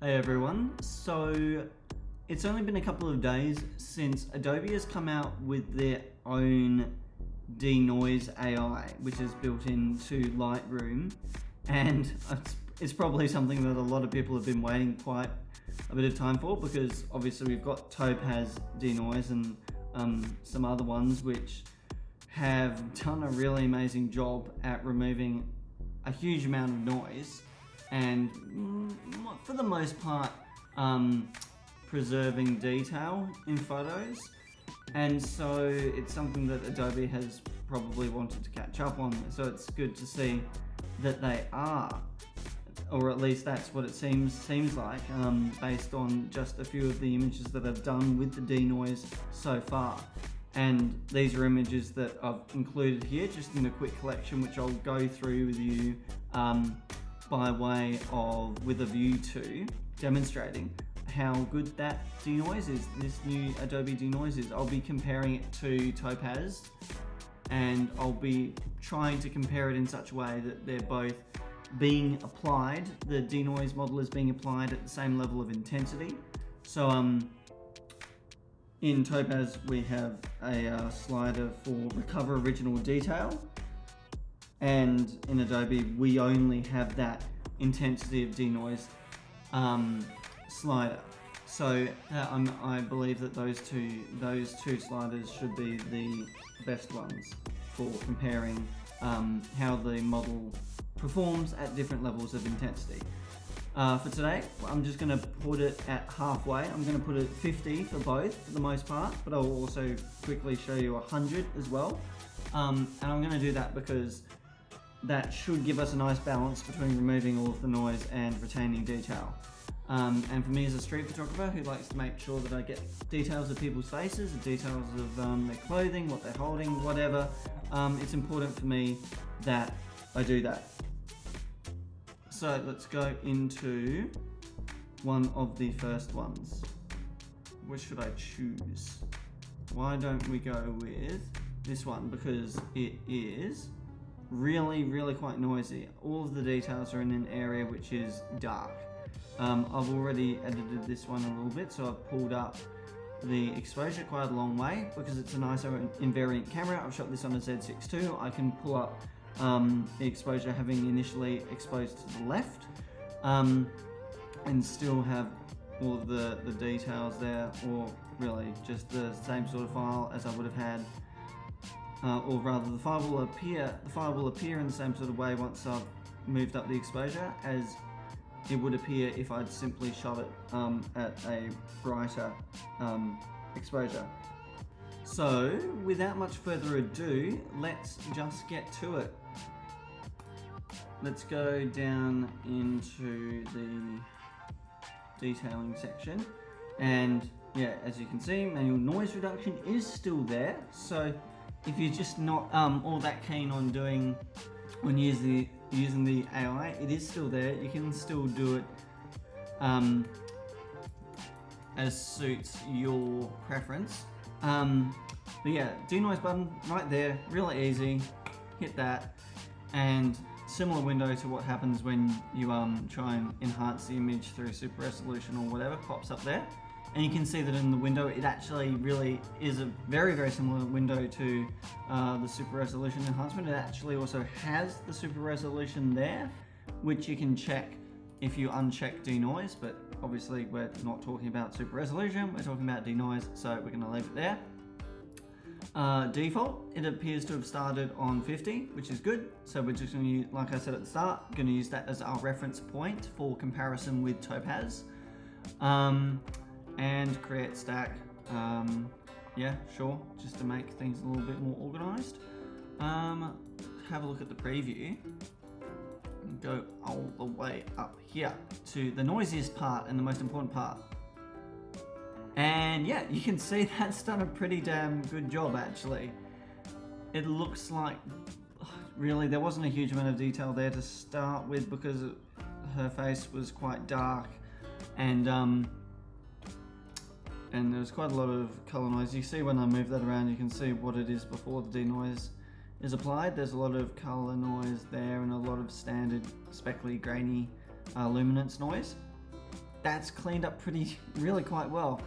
Hey everyone, so it's only been a couple of days since Adobe has come out with their own Denoise AI, which is built into Lightroom, and it's probably something that a lot of people have been waiting quite a bit of time for, because obviously we've got Topaz Denoise and some other ones which have done a really amazing job at removing a huge amount of noise and for the most part preserving detail in photos, and so it's something that Adobe has probably wanted to catch up on, so it's good to see that they are, or at least that's what it seems like, based on just a few of the images that I've done with the Denoise so far. And these are images that I've included here just in a quick collection, which I'll go through with you by way of, with a view to demonstrating how good that Denoise is, this new Adobe Denoise is. I'll be comparing it to Topaz, and I'll be trying to compare it in such a way that they're both being applied, the Denoise model is being applied at the same level of intensity. So in Topaz we have a slider for recover original detail, and in Adobe we only have that intensity of Denoise slider. So I believe that those two sliders should be the best ones for comparing how the model performs at different levels of intensity. For today, I'm just going to put it at halfway. I'm going to put it 50 for both for the most part, but I'll also quickly show you 100 as well. And I'm going to do that because that should give us a nice balance between removing all of the noise and retaining detail. And for me as a street photographer who likes to make sure that I get details of people's faces, the details of their clothing, what they're holding, whatever, it's important for me that I do that. So let's go into one of the first ones. Which should I choose? Why don't we go with this one, because it is really quite noisy. All of the details are in an area which is dark. I've already edited this one a little bit, so I've pulled up the exposure quite a long way because it's a nicer invariant camera. I've shot this on a Z6 II. I can pull up the exposure having initially exposed to the left, and still have all of the details there, or really just the same sort of file as I would have had, or rather the file will appear in the same sort of way once I've moved up the exposure as it would appear if I'd simply shot it at a brighter exposure. So without much further ado, let's just get to it. Let's go down into the detailing section, and yeah, as you can see, manual noise reduction is still there. So if you're just not all that keen on using the AI, it is still there. You can still do it as suits your preference. But yeah, Denoise button right there, really easy. Hit that, and similar window to what happens when you try and enhance the image through super resolution or whatever, pops up there. And you can see that in the window, it actually really is a very similar window to the super resolution enhancement. It actually also has the super resolution there, which you can check if you uncheck Denoise, but obviously we're not talking about super resolution, we're talking about Denoise, so we're going to leave it there. Default, it appears to have started on 50, which is good. So we're just going to use, like I said at the start, going to use that as our reference point for comparison with Topaz. And create stack, yeah, sure, just to make things a little bit more organized. Have a look at the preview. Go all the way up here to the noisiest part and the most important part. And yeah, you can see that's done a pretty damn good job actually. It looks like, really, there wasn't a huge amount of detail there to start with because her face was quite dark, and there was quite a lot of color noise. You see when I move that around, you can see what it is before the denoise is applied. There's a lot of color noise there and a lot of standard speckly grainy luminance noise. that's cleaned up really quite well.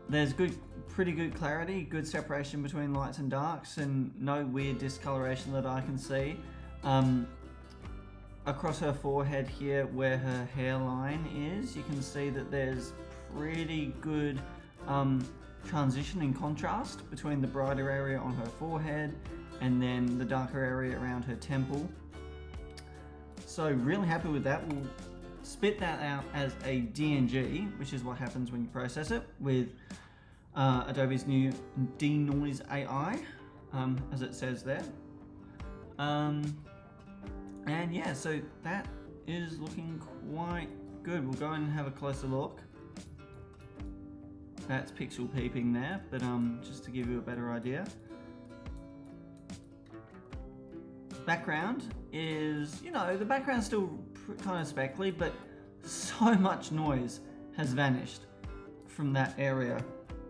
There's pretty good clarity, good separation between lights and darks, and no weird discoloration that I can see. Across her forehead here, where her hairline is, you can see that there's pretty good transition in contrast between the brighter area on her forehead and then the darker area around her temple. So really happy with that. We'll spit that out as a DNG, which is what happens when you process it with Adobe's new Denoise AI, as it says there. And yeah, so that is looking quite good. We'll go and have a closer look. That's pixel peeping there, but just to give you a better idea. Background is, you know, the background's still kind of speckly, but so much noise has vanished from that area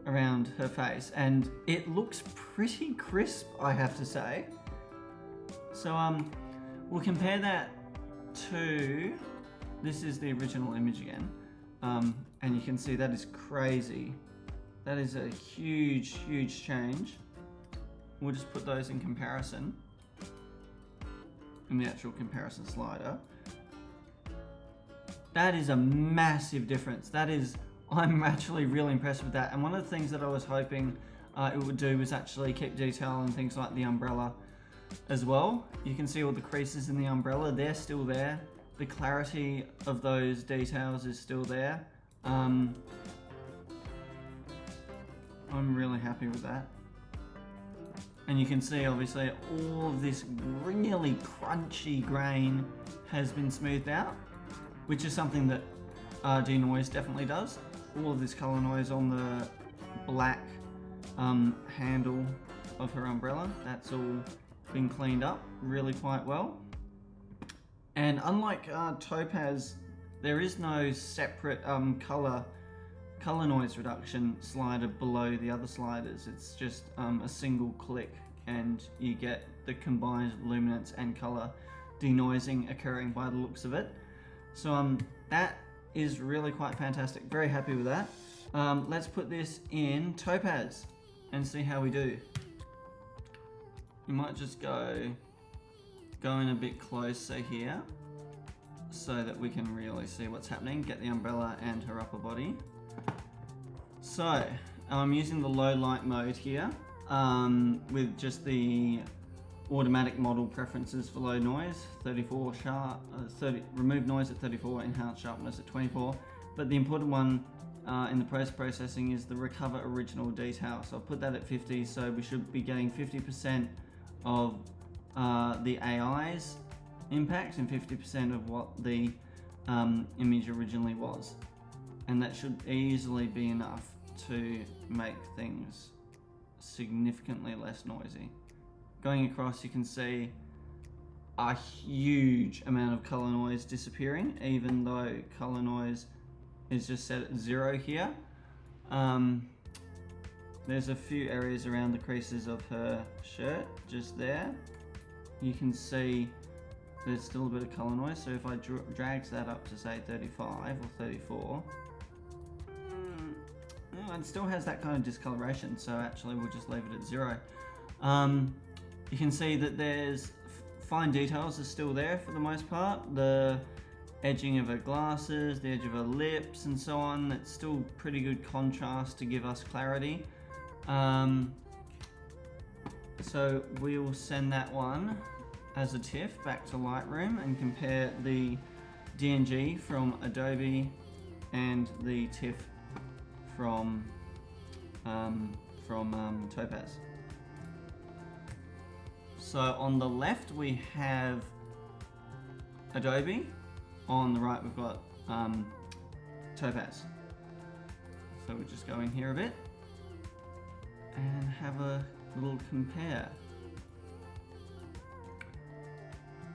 around her face, and it looks pretty crisp, I have to say. So we'll compare that to, this is the original image again, and you can see that is crazy. That is a huge change. We'll just put those in comparison in the actual comparison slider. That is a massive difference. I'm actually really impressed with that. And one of the things that I was hoping it would do was actually keep detail and things like the umbrella as well. You can see all the creases in the umbrella, they're still there. The clarity of those details is still there. I'm really happy with that. And you can see obviously all of this really crunchy grain has been smoothed out, which is something that Denoise definitely does. All of this color noise on the black handle of her umbrella, that's all been cleaned up really quite well. And unlike Topaz, there is no separate color noise reduction slider below the other sliders. It's just a single click and you get the combined luminance and color denoising occurring by the looks of it. So that is really quite fantastic. Very happy with that. Let's put this in Topaz and see how we do. You might just go in a bit closer here so that we can really see what's happening. Get the umbrella and her upper body. So I'm using the low light mode here with just the automatic model preferences for low noise, 34 sharp, remove noise at 34, enhance sharpness at 24. But the important one in the post-processing is the recover original detail. So I'll put that at 50, so we should be getting 50% of the AI's impact and 50% of what the image originally was. And that should easily be enough to make things significantly less noisy. Going across, you can see a huge amount of color noise disappearing, even though color noise is just set at 0 here. There's a few areas around the creases of her shirt, just there. You can see there's still a bit of color noise, so if I drag that up to say 35 or 34, it still has that kind of discoloration, so actually we'll just leave it at 0. You can see that there's fine details are still there for the most part. The edging of her glasses, the edge of her lips and so on, it's still pretty good contrast to give us clarity. So we'll send that one as a TIFF back to Lightroom and compare the DNG from Adobe and the TIFF from Topaz. So on the left we have Adobe, on the right we've got Topaz. So we'll just go in here a bit and have a little compare.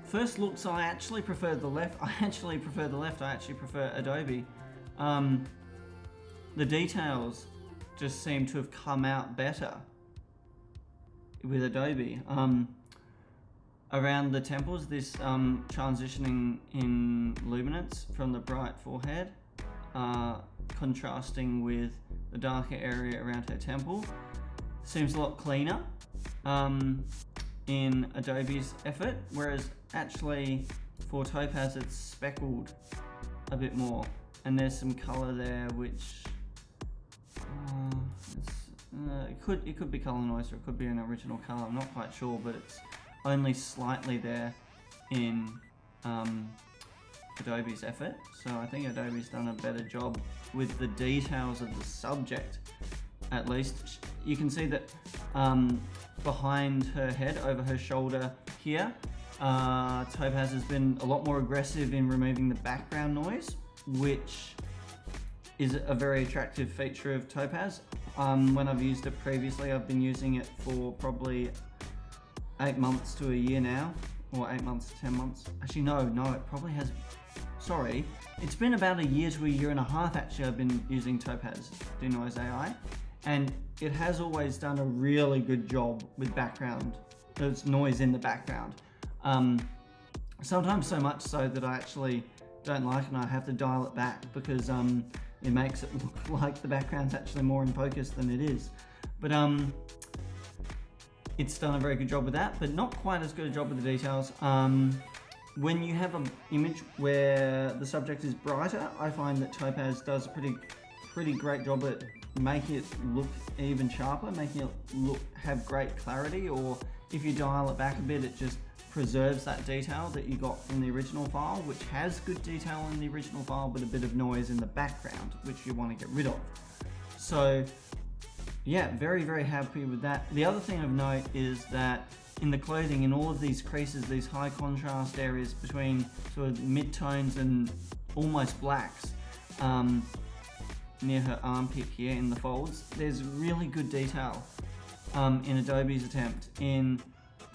First looks, I actually prefer the left. I actually prefer Adobe. The details just seem to have come out better with Adobe. around the temples, this transitioning in luminance from the bright forehead, contrasting with the darker area around her temple, seems a lot cleaner in Adobe's effort, whereas actually for Topaz it's speckled a bit more, and there's some color there which it could be color noise, or it could be an original color. I'm not quite sure, but it's only slightly there in Adobe's effort. So I think Adobe's done a better job with the details of the subject. At least you can see that behind her head, over her shoulder here, Topaz has been a lot more aggressive in removing the background noise, which is a very attractive feature of Topaz. When I've used it previously, I've been using it for probably 8 months to a year now, or 8 months to 10 months. Actually, no, it probably has, sorry. It's been about a year to a year and a half actually I've been using Topaz Denoise AI, and it has always done a really good job with background, there's noise in the background. Sometimes so much so that I actually don't like it and I have to dial it back because it makes it look like the background's actually more in focus than it is. But it's done a very good job with that, but not quite as good a job with the details. When you have an image where the subject is brighter, I find that Topaz does a pretty great job at making it look even sharper, making it have great clarity, or if you dial it back a bit, it just preserves that detail that you got from the original file, which has good detail in the original file, but a bit of noise in the background, which you want to get rid of. So yeah, very, very happy with that. The other thing of note is that in the clothing, in all of these creases, these high contrast areas between sort of mid-tones and almost blacks, near her armpit here in the folds, there's really good detail in Adobe's attempt. In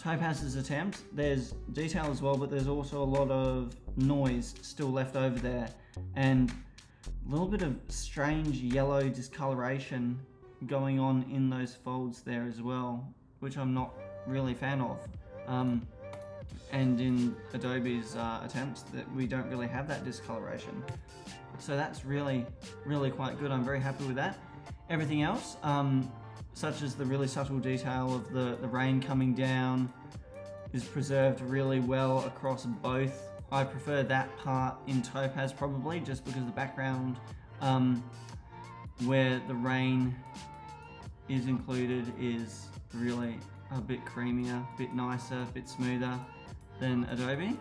Topaz's attempt, there's detail as well, but there's also a lot of noise still left over there, and a little bit of strange yellow discoloration going on in those folds there as well, which I'm not really a fan of. And in Adobe's attempts, that we don't really have that discoloration. So that's really, really quite good. I'm very happy with that. Everything else, such as the really subtle detail of the rain coming down, is preserved really well across both. I prefer that part in Topaz probably, just because the background where the rain is included is really a bit creamier, a bit nicer, a bit smoother than Adobe. It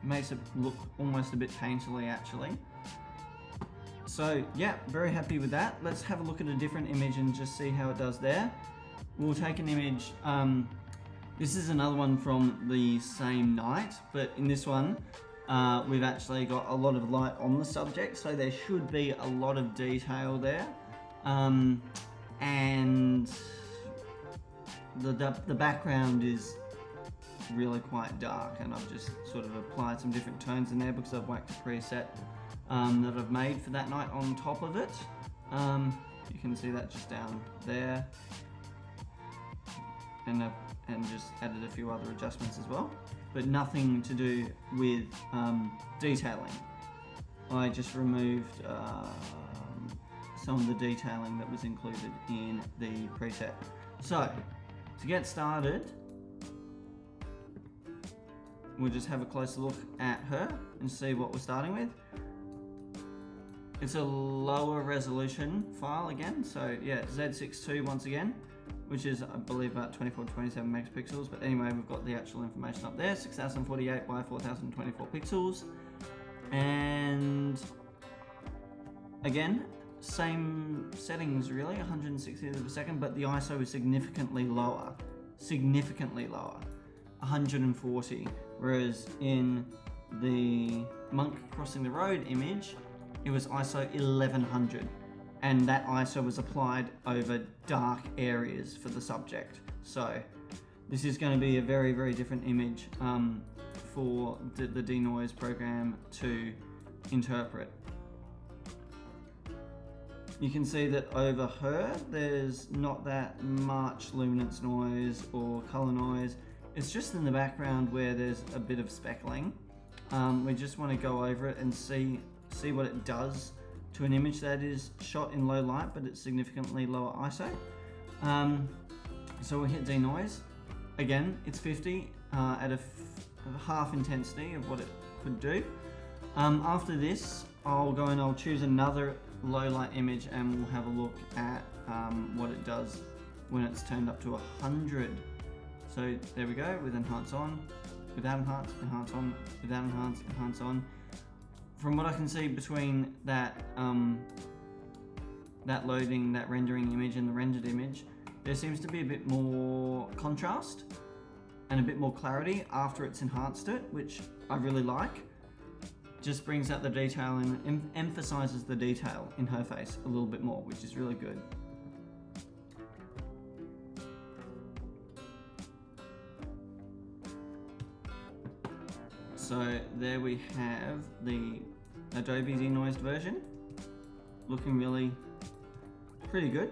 makes it look almost a bit painterly actually. So yeah, very happy with that. Let's have a look at a different image and just see how it does there. We'll take an image, this is another one from the same night, but in this one, we've actually got a lot of light on the subject, so there should be a lot of detail there. And the background is really quite dark, and I've just sort of applied some different tones in there because I've whacked a preset that I've made for that night on top of it. You can see that just down there, and just added a few other adjustments as well, but nothing to do with detailing. I just removed some of the detailing that was included in the preset. So to get started, we'll just have a closer look at her and see what we're starting with. It's a lower resolution file again, so yeah, Z62 once again, which is I believe about 24 to 27 megapixels, but anyway, we've got the actual information up there, 6048 by 4024 pixels, and again, same settings really, 160th of a second, but the ISO is significantly lower, 140, whereas in the monk crossing the road image, it was ISO 1100, and that ISO was applied over dark areas for the subject. So this is going to be a very, very different image for the Denoise program to interpret. You can see that over her, there's not that much luminance noise or color noise. It's just in the background where there's a bit of speckling. We just want to go over it and see what it does to an image that is shot in low light, but it's significantly lower ISO. So we'll hit denoise. Again, it's 50 at a half intensity of what it could do. After this, I'll go and I'll choose another low light image and we'll have a look at what it does when it's turned up to 100. So there we go, with enhance on, without enhance, enhance on, without enhance, enhance on. From what I can see between that that rendering image and the rendered image, there seems to be a bit more contrast and a bit more clarity after it's enhanced it, which I really like. Just brings out the detail and emphasizes the detail in her face a little bit more, which is really good. So there we have the Adobe Denoised version, looking really pretty good.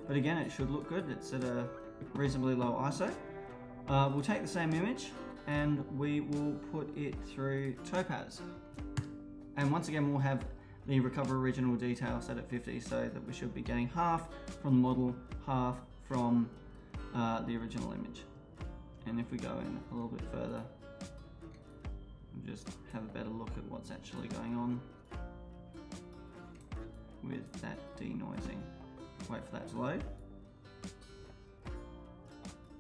But again, it should look good. It's at a reasonably low ISO. We'll take the same image and we will put it through Topaz. And once again, we'll have the recover original detail set at 50, so that we should be getting half from the model, half from the original image. And if we go in a little bit further, we'll just have a better look at what's actually going on with that denoising. Wait for that to load.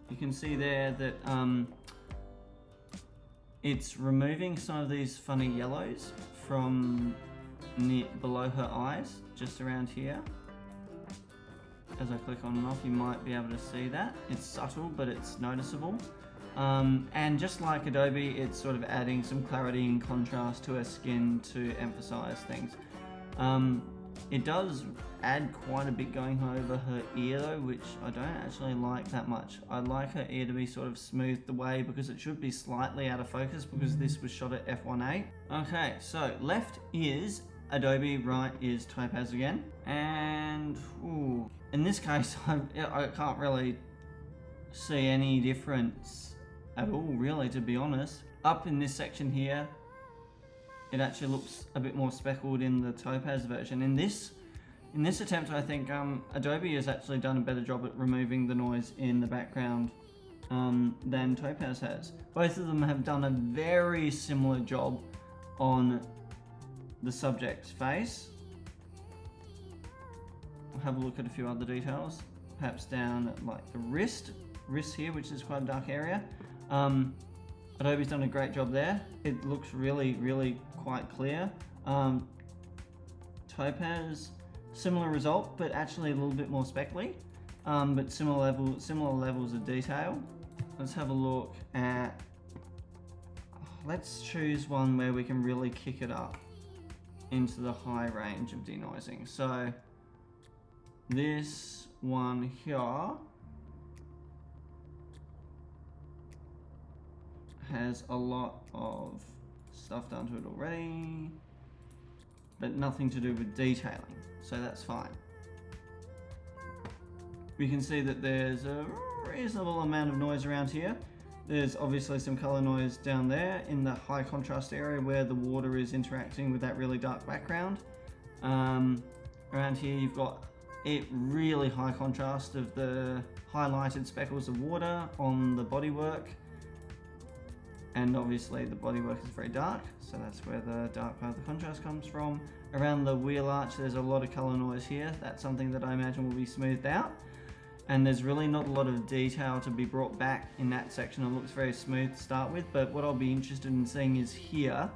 You can see there that it's removing some of these funny yellows from below her eyes, just around here. As I click on and off, you might be able to see that. It's subtle, but it's noticeable. And just like Adobe, it's sort of adding some clarity and contrast to her skin to emphasize things. It does add quite a bit going over her ear though, which I don't actually like that much. I'd like her ear to be sort of smoothed away because it should be slightly out of focus because this was shot at f1.8. Okay, so left is Adobe, right is Topaz again. And in this case, I can't really see any difference at all, really, to be honest. Up in this section here, it actually looks a bit more speckled in the Topaz version. In this attempt, I think Adobe has actually done a better job at removing the noise in the background than Topaz has. Both of them have done a very similar job on the subject's face. We'll have a look at a few other details, perhaps down at like the wrist here, which is quite a dark area. Adobe's done a great job there. It looks really, really quite clear. Topaz, similar result, but actually a little bit more speckly, but similar levels of detail. Let's have a look at, let's choose one where we can really kick it up into the high range of denoising. So this one here has a lot of stuff done to it already, but nothing to do with detailing, so that's fine. We can see that there's a reasonable amount of noise around here. There's obviously some color noise down there in the high contrast area where the water is interacting with that really dark background. Around here you've got it really high contrast of the highlighted speckles of water on the bodywork. And obviously the bodywork is very dark, so that's where the dark part of the contrast comes from. Around the wheel arch there's a lot of color noise here. That's something that I imagine will be smoothed out. And there's really not a lot of detail to be brought back in that section. It looks very smooth to start with, but what I'll be interested in seeing is here,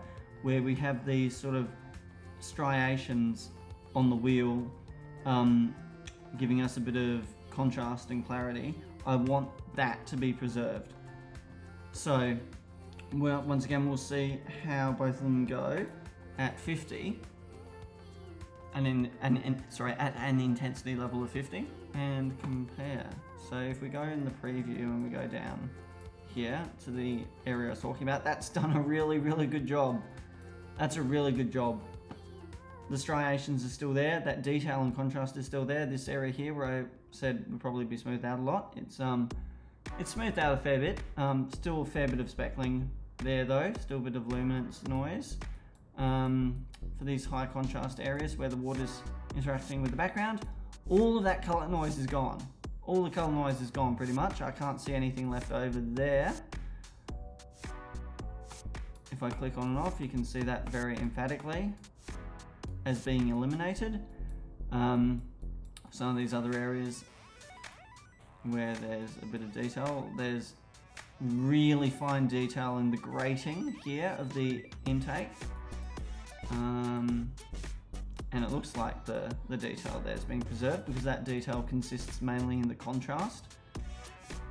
where we have these sort of striations on the wheel, giving us a bit of contrast and clarity. I want that to be preserved. So, well, once again, we'll see how both of them go at 50, at an intensity level of 50, and compare. So if we go in the preview and we go down here to the area I was talking about, that's done a really, really good job. That's a really good job. The striations are still there, that detail and contrast is still there. This area here where I said would probably be smoothed out a lot, it's It's smoothed out a fair bit. Still a fair bit of speckling there though, still a bit of luminance noise. For these high contrast areas where the water's interacting with the background, all of that color noise is gone. All the color noise is gone pretty much. I can't see anything left over there. If I click on and off, you can see that very emphatically as being eliminated. Some of these other areas where there's a bit of detail, there's really fine detail in the grating here of the intake. And it looks like the detail there is being preserved because that detail consists mainly in the contrast.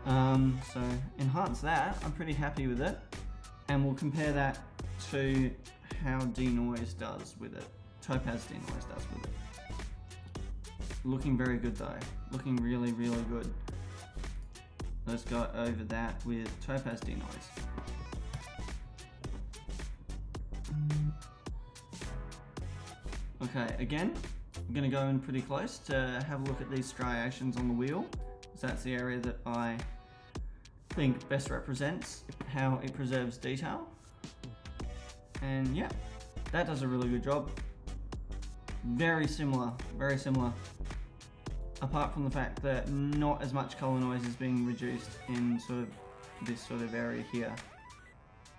So enhance that, I'm pretty happy with it. And we'll compare that to how Denoise does with it. Topaz Denoise does with it. Looking very good though, looking really, really good. Let's go over that with Topaz Denoise. Okay, again, I'm going to go in pretty close to have a look at these striations on the wheel. So that's the area that I think best represents how it preserves detail. And yeah, that does a really good job. Very similar, very similar. Apart from the fact that not as much color noise is being reduced in sort of this sort of area here.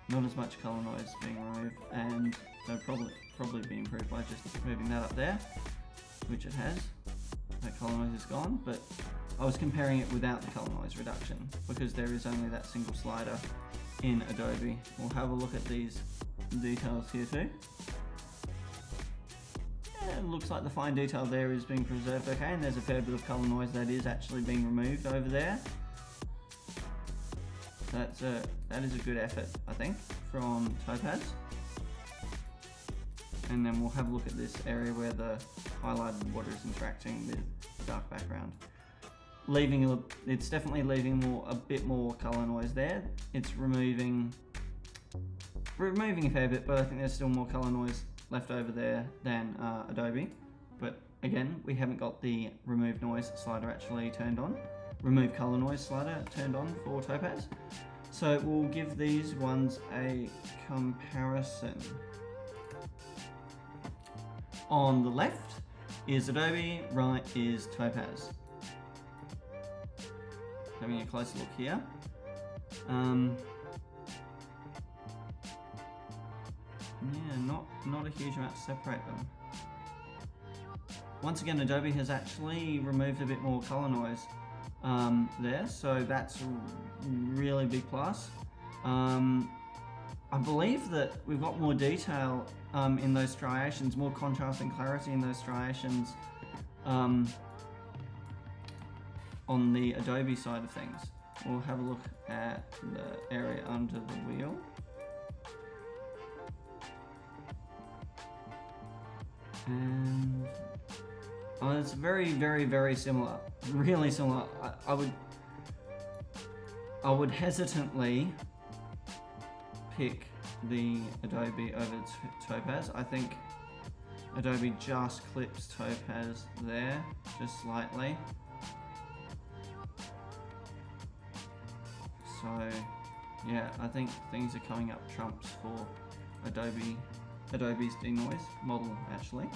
Not as much color noise being removed, and they'll probably be improved by just moving that up there, which it has. That color noise is gone, but I was comparing it without the color noise reduction because there is only that single slider in Adobe. We'll have a look at these details here too. Yeah, it looks like the fine detail there is being preserved okay, and there's a fair bit of color noise that is actually being removed over there. That is a good effort, I think, from Topaz. And then we'll have a look at this area where the highlighted water is interacting with the dark background. It's definitely leaving a bit more color noise there. It's removing a fair bit, but I think there's still more color noise left over there than Adobe. But again, we haven't got the remove noise slider actually turned on. Remove color noise slider turned on for Topaz. So we'll give these ones a comparison. On the left is Adobe, right is Topaz. Having a closer look here. Yeah, not a huge amount to separate them. Once again, Adobe has actually removed a bit more color noise there, so that's a really big plus. I believe that we've got more detail in those striations, more contrast and clarity in those striations on the Adobe side of things. We'll have a look at the area under the wheel. And it's very, very, very similar. Really similar. I would hesitantly pick the Adobe over Topaz. I think Adobe just clips Topaz there, just slightly. So yeah, I think things are coming up trumps for Adobe's Denoise model actually.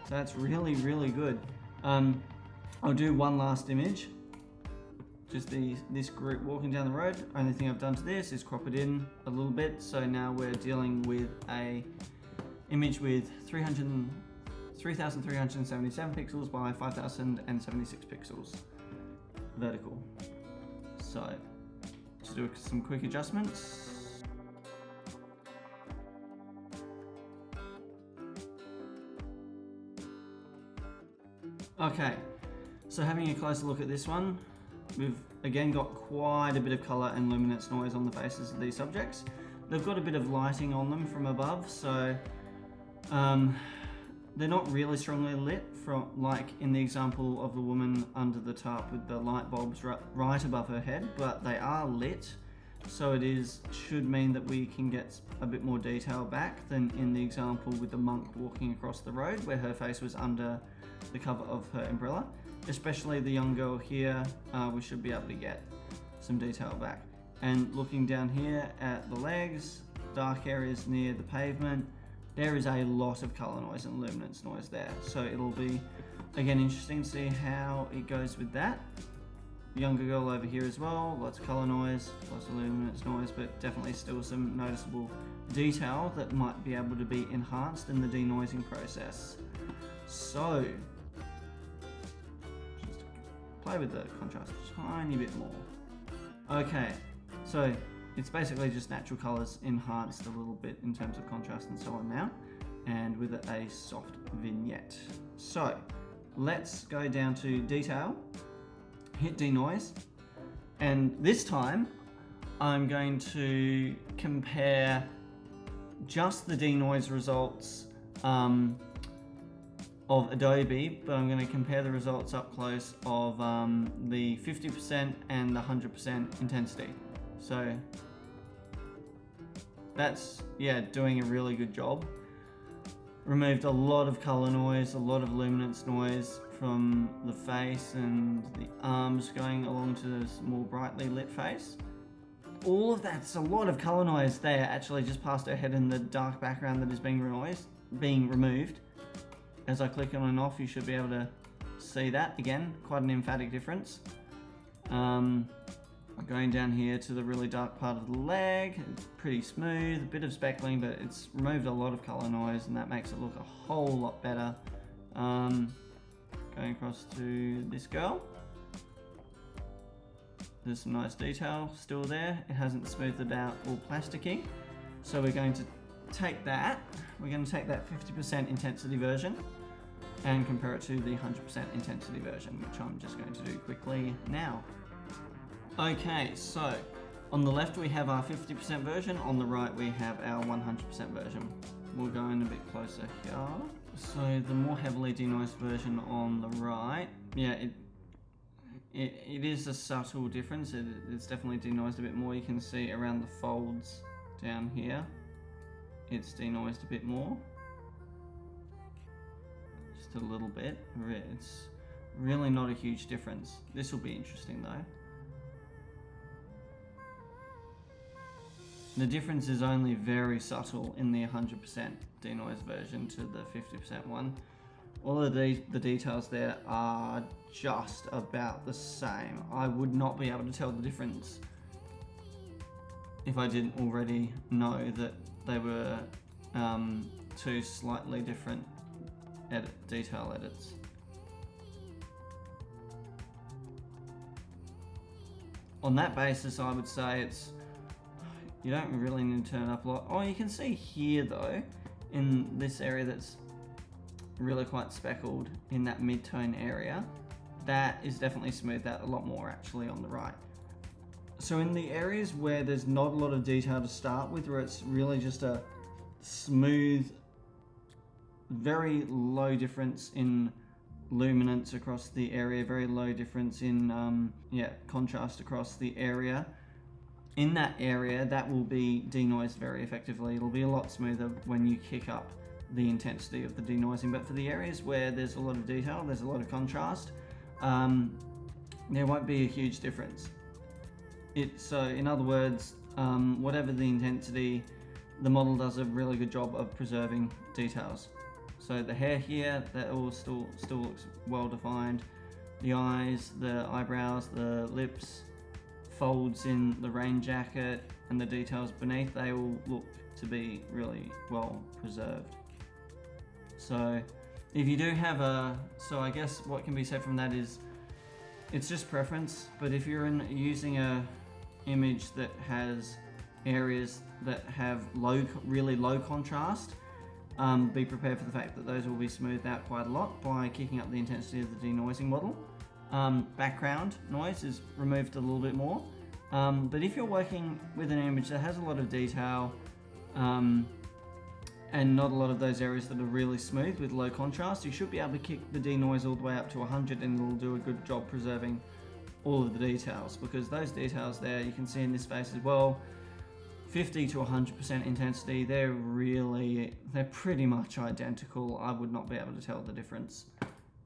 So that's really, really good. I'll do one last image. Just this group walking down the road. Only thing I've done to this is crop it in a little bit. So now we're dealing with a image with 3,377 pixels by 5,076 pixels vertical. So to do some quick adjustments. Okay, so having a closer look at this one, we've again got quite a bit of color and luminance noise on the faces of these subjects. They've got a bit of lighting on them from above, so they're not really strongly lit, like in the example of the woman under the tarp with the light bulbs right above her head, but they are lit, so should mean that we can get a bit more detail back than in the example with the monk walking across the road where her face was under the cover of her umbrella. Especially the young girl here, we should be able to get some detail back. And looking down here at the legs, dark areas near the pavement, there is a lot of color noise and luminance noise there. So it'll be, again, interesting to see how it goes with that. Younger girl over here as well, lots of color noise, lots of luminance noise, but definitely still some noticeable detail that might be able to be enhanced in the denoising process. So, just play with the contrast a tiny bit more. Okay, so it's basically just natural colors enhanced a little bit in terms of contrast and so on now, and with a soft vignette. So, let's go down to detail, hit denoise, and this time I'm going to compare just the denoise results of Adobe, but I'm going to compare the results up close of the 50% and the 100% intensity. So that's, yeah, doing a really good job. Removed a lot of color noise, a lot of luminance noise from the face and the arms going along to this more brightly lit face. All of that's a lot of color noise there, actually just past her head in the dark background that is being removed. As I click on and off, you should be able to see that again, quite an emphatic difference. Going down here to the really dark part of the leg, it's pretty smooth, a bit of speckling, but it's removed a lot of color noise and that makes it look a whole lot better. Going across to this girl, there's some nice detail still there. It hasn't smoothed it out all plasticky. So we're going to take that, 50% intensity version and compare it to the 100% intensity version, which I'm just going to do quickly now. Okay, so on the left we have our 50% version, on the right we have our 100% version. We'll go in a bit closer here. So the more heavily denoised version on the right, yeah, it is a subtle difference. It's definitely denoised a bit more. You can see around the folds down here, it's denoised a bit more. Just a little bit. It's really not a huge difference. This will be interesting though. The difference is only very subtle in the 100% denoised version to the 50% one. All of the details there are just about the same. I would not be able to tell the difference if I didn't already know that they were two slightly different detail edits. On that basis, I would say you don't really need to turn up a lot. Oh, you can see here though, in this area that's really quite speckled in that mid-tone area, that is definitely smoothed out a lot more actually on the right. So in the areas where there's not a lot of detail to start with, where it's really just a smooth, very low difference in luminance across the area, very low difference in contrast across the area. In that area, that will be denoised very effectively. It'll be a lot smoother when you kick up the intensity of the denoising. But for the areas where there's a lot of detail, there's a lot of contrast, there won't be a huge difference. So in other words, whatever the intensity, the model does a really good job of preserving details. So the hair here, that all still looks well defined. The eyes, the eyebrows, the lips, folds in the rain jacket, and the details beneath, they all look to be really well preserved. So if you do have so I guess what can be said from that is it's just preference, but if you're using a image that has areas that have really low contrast, be prepared for the fact that those will be smoothed out quite a lot by kicking up the intensity of the denoising model. Background noise is removed a little bit more, but if you're working with an image that has a lot of detail and not a lot of those areas that are really smooth with low contrast, you should be able to kick the denoise all the way up to 100 and it'll do a good job preserving all of the details, because those details there you can see in this face as well, 50 to 100% intensity, they're pretty much identical. I would not be able to tell the difference.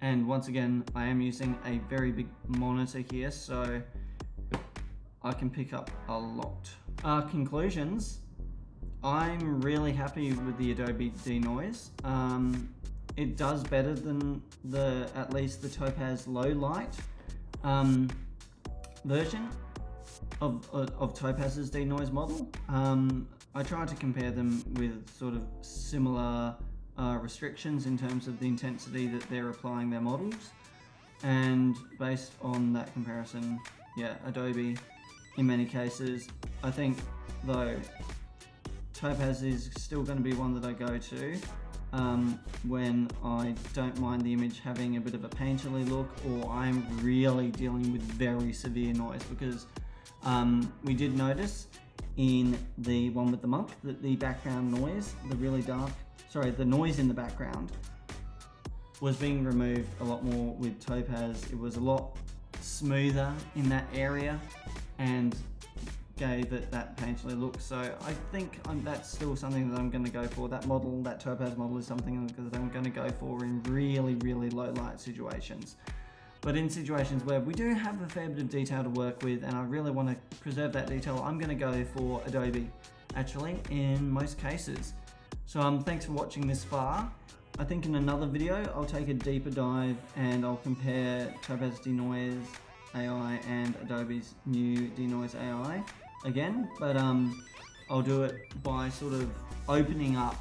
And once again, I am using a very big monitor here, so I can pick up a lot. Conclusions. I'm really happy with the Adobe Denoise. It does better than at least the Topaz low light version of Topaz's Denoise model. I tried to compare them with sort of similar restrictions in terms of the intensity that they're applying their models, and based on that comparison, yeah, Adobe in many cases. I think though Topaz is still going to be one that I go to when I don't mind the image having a bit of a painterly look, or I'm really dealing with very severe noise, because we did notice in the one with the monk that the background noise, the noise in the background was being removed a lot more with Topaz. It was a lot smoother in that area and gave it that painterly look. So I think that's still something that I'm going to go for. That Topaz model is something that I'm going to go for in really, really low light situations. But in situations where we do have a fair bit of detail to work with and I really want to preserve that detail, I'm going to go for Adobe, actually, in most cases. So thanks for watching this far. I think in another video I'll take a deeper dive and I'll compare Topaz Denoise AI and Adobe's new Denoise AI again, but I'll do it by sort of opening up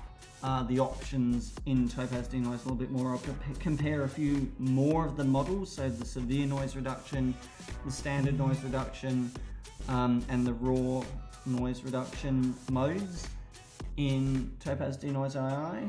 the options in Topaz Denoise a little bit more. I'll compare a few more of the models, so the severe noise reduction, the standard noise reduction, and the raw noise reduction modes in Topaz Denoise AI.